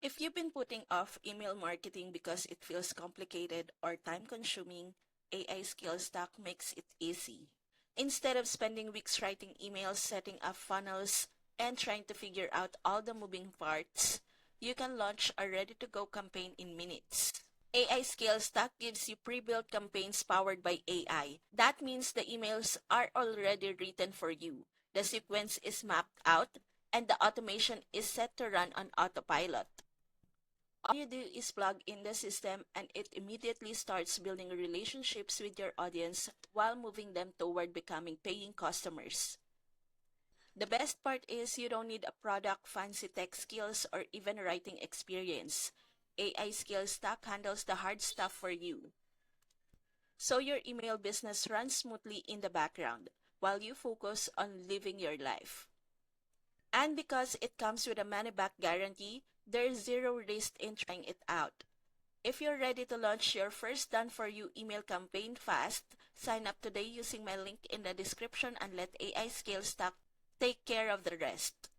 If you've been putting off email marketing because it feels complicated or time-consuming, AI Skills Stack makes it easy. Instead of spending weeks writing emails, setting up funnels, and trying to figure out all the moving parts, you can launch a ready-to-go campaign in minutes. AI Skills Stack gives you pre-built campaigns powered by AI. That means the emails are already written for you. The sequence is mapped out, and the automation is set to run on autopilot. All you do is plug in the system and it immediately starts building relationships with your audience while moving them toward becoming paying customers. The best part is you don't need a product, fancy tech skills, or even writing experience. AI Skills Stack handles the hard stuff for you. So your email business runs smoothly in the background while you focus on living your life. And because it comes with a money back guarantee, there's zero risk in trying it out. If you're ready to launch your first done for you email campaign fast, sign up today using my link in the description and let AI Skills Stack take care of the rest.